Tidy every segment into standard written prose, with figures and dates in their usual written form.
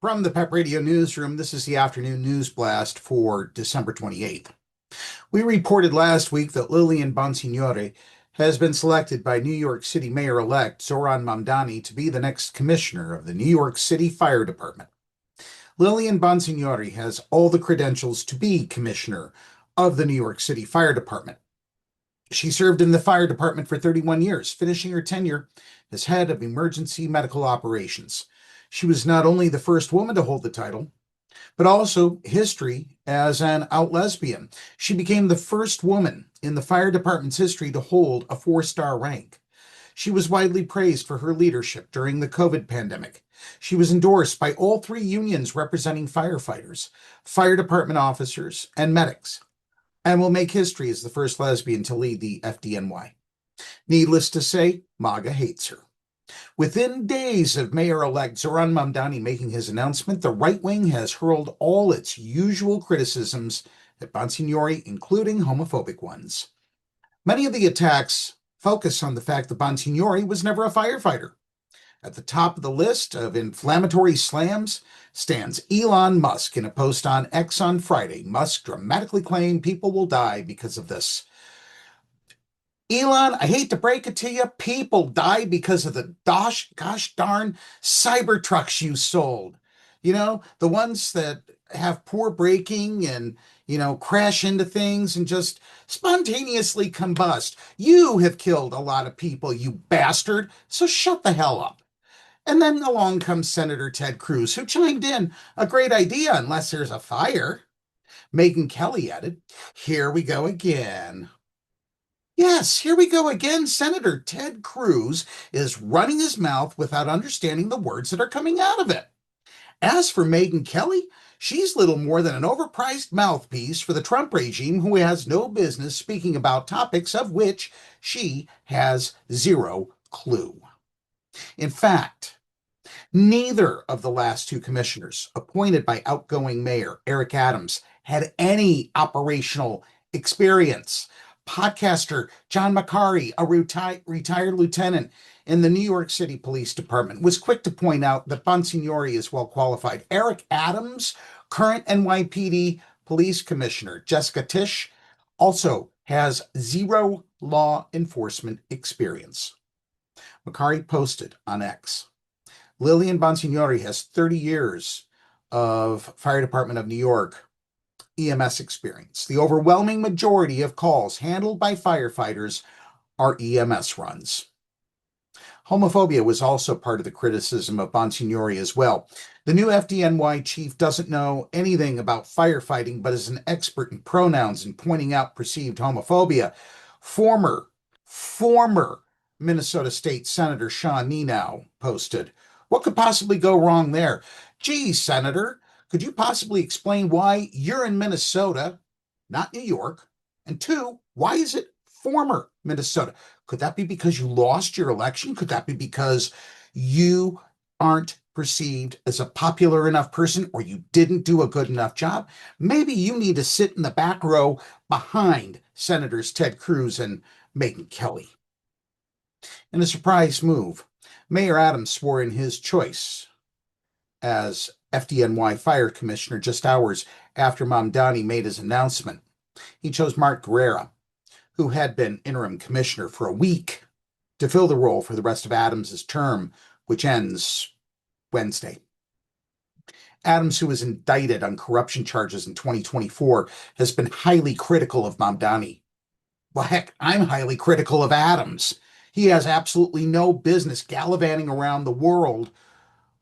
From the PEP Radio Newsroom, this is the afternoon news blast for December 28th. We reported last week that Lillian Bonsignore has been selected by New York City Mayor-elect Zohran Mamdani to be the next commissioner of the New York City Fire Department. Lillian Bonsignore has all the credentials to be commissioner of the New York City Fire Department. She served in the fire department for 31 years, finishing her tenure as head of emergency medical operations. She was not only the first woman to hold the title, but also history as an out lesbian. She became the first woman in the fire department's history to hold a 4-star rank. She was widely praised for her leadership during the COVID pandemic. She was endorsed by all 3 unions representing firefighters, fire department officers, and medics, and will make history as the first lesbian to lead the FDNY. Needless to say, MAGA hates her. Within days of Mayor-elect Zohran Mamdani making his announcement, the right wing has hurled all its usual criticisms at Bonsignore, including homophobic ones. Many of the attacks focus on the fact that Bonsignore was never a firefighter. At the top of the list of inflammatory slams stands Elon Musk. In a post on X on Friday, Musk dramatically claimed people will die because of this. Elon, I hate to break it to you, people die because of the gosh darn Cybertrucks you sold. You know, the ones that have poor braking and, crash into things and just spontaneously combust. You have killed a lot of people, you bastard, so shut the hell up. And then along comes Senator Ted Cruz, who chimed in, a great idea unless there's a fire. Megyn Kelly added, here we go again. Yes, here we go again. Senator Ted Cruz is running his mouth without understanding the words that are coming out of it. As for Megyn Kelly, she's little more than an overpriced mouthpiece for the Trump regime who has no business speaking about topics of which she has zero clue. In fact, neither of the last 2 commissioners appointed by outgoing Mayor Eric Adams had any operational experience. Podcaster John McCarry, a retired lieutenant in the New York City Police Department, was quick to point out that Bonsignore is well qualified. Eric Adams, current NYPD Police Commissioner Jessica Tisch, also has 0 law enforcement experience. McCarry posted on X, Lillian Bonsignore has 30 years of Fire Department of New York EMS experience. The overwhelming majority of calls handled by firefighters are EMS runs. Homophobia was also part of the criticism of Bonsignore as well. The new FDNY chief doesn't know anything about firefighting, but is an expert in pronouns and pointing out perceived homophobia. Former Minnesota State Senator Sean Nenow posted, what could possibly go wrong there? Gee, Senator, could you possibly explain why you're in Minnesota, not New York? And 2, why is it former Minnesota? Could that be because you lost your election? Could that be because you aren't perceived as a popular enough person or you didn't do a good enough job? Maybe you need to sit in the back row behind Senators Ted Cruz and Megyn Kelly. In a surprise move, Mayor Adams swore in his choice as FDNY Fire Commissioner just hours after Mamdani made his announcement. He chose Mark Guerrera, who had been interim commissioner for a week, to fill the role for the rest of Adams' term, which ends Wednesday. Adams, who was indicted on corruption charges in 2024, has been highly critical of Mamdani. Well, heck, I'm highly critical of Adams. He has absolutely no business gallivanting around the world,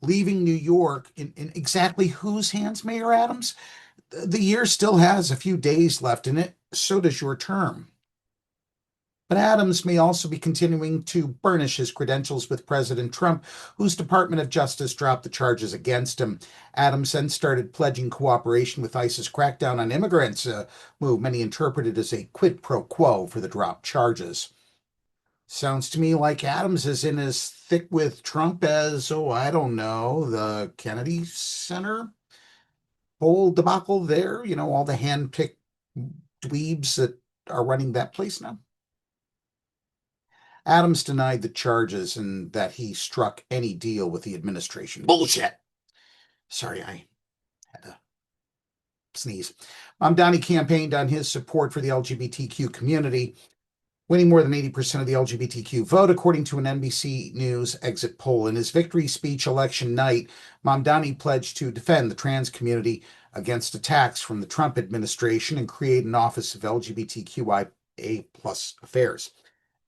leaving New York in exactly whose hands, Mayor Adams? The year still has a few days left in it, so does your term. But Adams may also be continuing to burnish his credentials with President Trump, whose Department of Justice dropped the charges against him. Adams then started pledging cooperation with ICE's crackdown on immigrants, a move many interpreted as a quid pro quo for the dropped charges. Sounds to me like Adams is in as thick with Trump as, the Kennedy Center whole debacle there. All the hand-picked dweebs that are running that place now. Adams denied the charges and that he struck any deal with the administration. Bullshit. Sorry, I had to sneeze. Mamdani campaigned on his support for the LGBTQ community, winning more than 80% of the LGBTQ vote, according to an NBC News exit poll. In his victory speech election night, Mamdani pledged to defend the trans community against attacks from the Trump administration and create an Office of LGBTQIA+ affairs.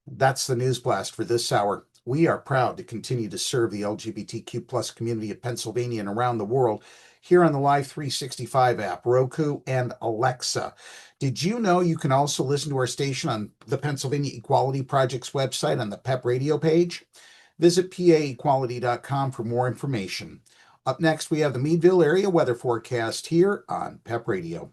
That's the news blast for this hour. We are proud to continue to serve the LGBTQ plus community of Pennsylvania and around the world here on the Live 365 app, Roku, and Alexa. Did you know you can also listen to our station on the Pennsylvania Equality Project's website on the PEP Radio page? Visit paequality.com for more information. Up next, we have the Meadville area weather forecast here on PEP Radio.